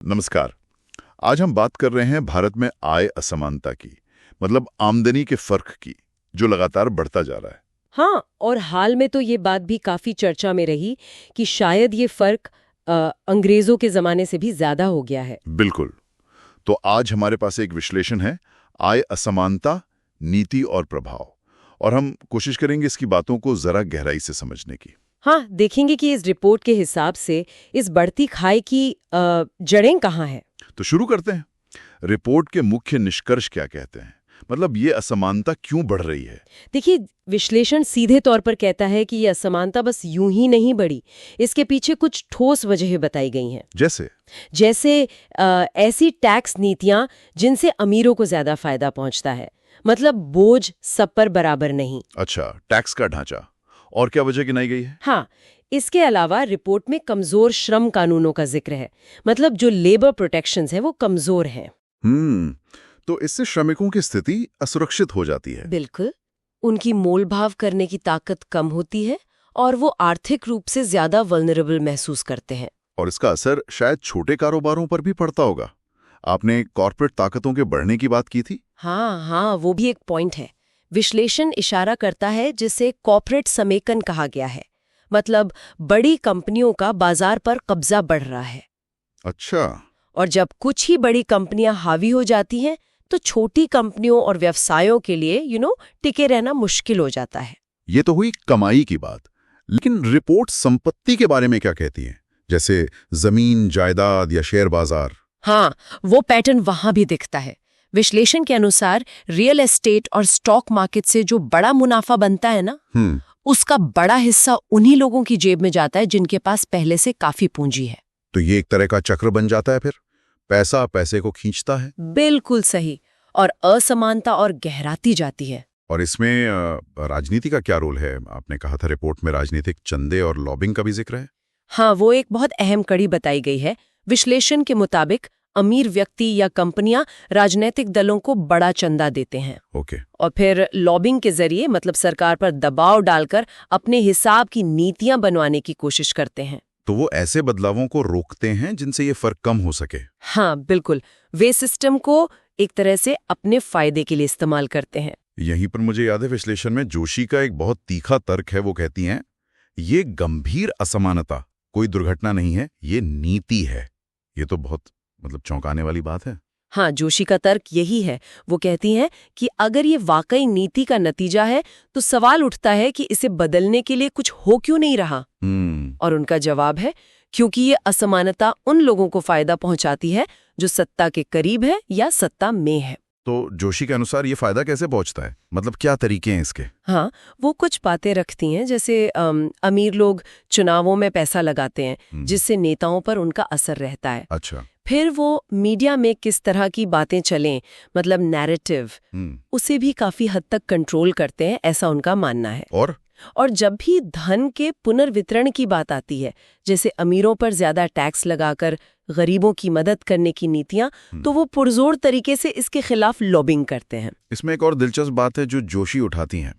नमस्कार। आज हम बात कर रहे हैं भारत में आय असमानता की, मतलब आमदनी के फर्क की, जो लगातार बढ़ता जा रहा है। हाँ, और हाल में तो ये बात भी काफी चर्चा में रही कि शायद ये फर्क अंग्रेजों के जमाने से भी ज्यादा हो गया है। बिल्कुल। तो आज हमारे पास एक विश्लेषण है, आय असमानता, नीति और प्रभाव, और हम कोशिश करेंगे इसकी बातों को जरा गहराई से समझने की। हाँ, देखेंगे कि इस रिपोर्ट के हिसाब से इस बढ़ती खाई की जड़ें कहाँ हैं। तो शुरू करते हैं। रिपोर्ट के मुख्य निष्कर्ष क्या कहते हैं, मतलब ये असमानता क्यों बढ़ रही है? देखिए, विश्लेषण सीधे तौर पर कहता है कि ये असमानता बस यूं ही नहीं बढ़ी, इसके पीछे कुछ ठोस वजहें बताई गई हैं। जैसे ऐसी टैक्स नीतियां जिनसे अमीरों को ज्यादा फायदा पहुंचता है, मतलब बोझ सब पर बराबर नहीं। अच्छा, टैक्स का ढांचा। और क्या वजह गिनाई गई है? हाँ, इसके अलावा रिपोर्ट में कमजोर श्रम कानूनों का जिक्र है, मतलब जो लेबर प्रोटेक्शंस है वो कमजोर हैं। तो इससे श्रमिकों की स्थिति असुरक्षित हो जाती है। बिल्कुल, उनकी मोलभाव करने की ताकत कम होती है और वो आर्थिक रूप से ज्यादा वल्नरेबल महसूस करते हैं। और इसका असर शायद छोटे कारोबारों पर भी पड़ता होगा। आपने कॉर्पोरेट ताकतों के बढ़ने की बात की थी। हाँ, वो भी एक पॉइंट है। विश्लेषण इशारा करता है जिसे कॉर्पोरेट समेकन कहा गया है, मतलब बड़ी कंपनियों का बाजार पर कब्जा बढ़ रहा है। अच्छा। और जब कुछ ही बड़ी कंपनियां हावी हो जाती हैं तो छोटी कंपनियों और व्यवसायों के लिए टिके रहना मुश्किल हो जाता है। ये तो हुई कमाई की बात, लेकिन रिपोर्ट संपत्ति के बारे में क्या कहती है, जैसे जमीन, जायदाद या शेयर बाजार? हाँ, वो पैटर्न वहां भी दिखता है। विश्लेषण के अनुसार रियल एस्टेट और स्टॉक मार्केट से जो बड़ा मुनाफा बनता है ना, उसका बड़ा हिस्सा उन्हीं लोगों की जेब में जाता है जिनके पास पहले से काफी पूंजी है। तो ये एक तरह का चक्र बन जाता है, फिर पैसा पैसे को खींचता है। बिल्कुल सही, और असमानता और गहराती जाती है। और इसमें राजनीति का क्या रोल है? आपने कहा था रिपोर्ट में राजनीतिक चंदे और लॉबिंग का भी जिक्र है। हाँ, वो एक बहुत अहम कड़ी बताई गई है। विश्लेषण के मुताबिक अमीर व्यक्ति या कंपनियां राजनीतिक दलों को बड़ा चंदा देते हैं। और फिर लॉबिंग के जरिए, मतलब सरकार पर दबाव डालकर, अपने हिसाब की नीतियां बनवाने की कोशिश करते हैं। तो वो ऐसे बदलावों को रोकते हैं जिनसे ये फर्क कम हो सके। हाँ, बिल्कुल। वे सिस्टम को एक तरह से अपने फायदे के लिए इस्तेमाल करते हैं। यहीं पर मुझे याद है विश्लेषण में जोशी का एक बहुत तीखा तर्क है। वो कहती हैं, ये गंभीर असमानता कोई दुर्घटना नहीं है, ये नीति है। ये तो बहुत चौंकाने वाली बात है। हाँ, जोशी का तर्क यही है। वो कहती हैं कि अगर ये वाकई नीति का नतीजा है तो सवाल उठता है कि इसे बदलने के लिए कुछ हो क्यों नहीं रहा। और उनका जवाब है, क्योंकि ये असमानता उन लोगों को फायदा पहुंचाती है जो सत्ता के करीब है या सत्ता में है। तो जोशी के अनुसार ये फायदा कैसे पहुंचता है, मतलब क्या तरीके हैं इसके? हाँ, वो कुछ बातें रखती हैं, जैसे अमीर लोग चुनावों में पैसा लगाते हैं जिससे नेताओं पर उनका असर रहता है। अच्छा। फिर वो मीडिया में किस तरह की बातें चलें, मतलब नैरेटिव, उसे भी काफी हद तक कंट्रोल करते हैं, ऐसा उनका मानना है। और जब भी धन के पुनर्वितरण की बात आती है, जैसे अमीरों पर ज्यादा टैक्स लगाकर गरीबों की मदद करने की नीतियां, तो वो पुरजोर तरीके से इसके खिलाफ लॉबिंग करते हैं। इसमें एक और दिलचस्प बात है जो जोशी उठाती हैं।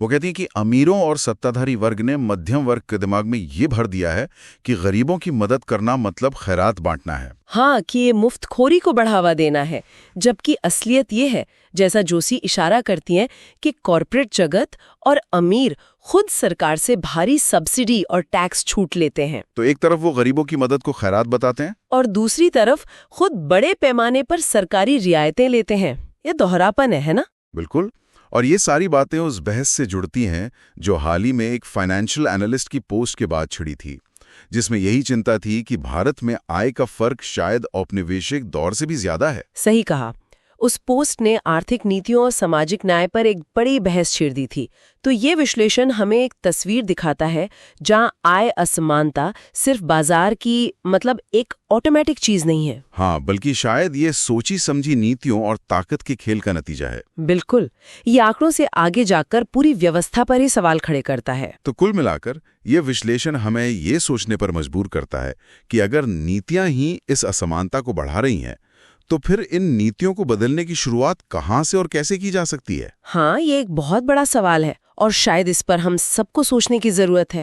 वो कहती हैं कि अमीरों और सत्ताधारी वर्ग ने मध्यम वर्ग के दिमाग में ये भर दिया है कि गरीबों की मदद करना मतलब खैरात बांटना है। हाँ, कि ये मुफ्तखोरी को बढ़ावा देना है, जबकि असलियत ये है, जैसा जोशी इशारा करती हैं, कि कॉर्पोरेट जगत और अमीर खुद सरकार से भारी सब्सिडी और टैक्स छूट लेते हैं। तो एक तरफ वो गरीबों की मदद को खैरात बताते हैं और दूसरी तरफ खुद बड़े पैमाने पर सरकारी रियायतें लेते हैं। ये दोहरापन है ना? बिल्कुल। और ये सारी बातें उस बहस से जुड़ती हैं जो हाल ही में एक फाइनेंशियल एनालिस्ट की पोस्ट के बाद छिड़ी थी, जिसमें यही चिंता थी कि भारत में आय का फर्क शायद औपनिवेशिक दौर से भी ज्यादा है। सही कहा। उस पोस्ट ने आर्थिक नीतियों और सामाजिक न्याय पर एक बड़ी बहस छेड़ दी थी। तो ये विश्लेषण हमें एक तस्वीर दिखाता है जहां आय असमानता सिर्फ बाजार की एक ऑटोमेटिक चीज नहीं है। हाँ, बल्कि शायद ये सोची समझी नीतियों और ताकत के खेल का नतीजा है। बिल्कुल। ये आंकड़ों से आगे जाकर पूरी व्यवस्था पर ही सवाल खड़े करता है। तो कुल मिलाकर ये विश्लेषण हमें ये सोचने पर मजबूर करता है कि अगर नीतियां ही इस असमानता को बढ़ा रही हैं, तो फिर इन नीतियों को बदलने की शुरुआत कहां से और कैसे की जा सकती है? हाँ, ये एक बहुत बड़ा सवाल है और शायद इस पर हम सबको सोचने की जरूरत है।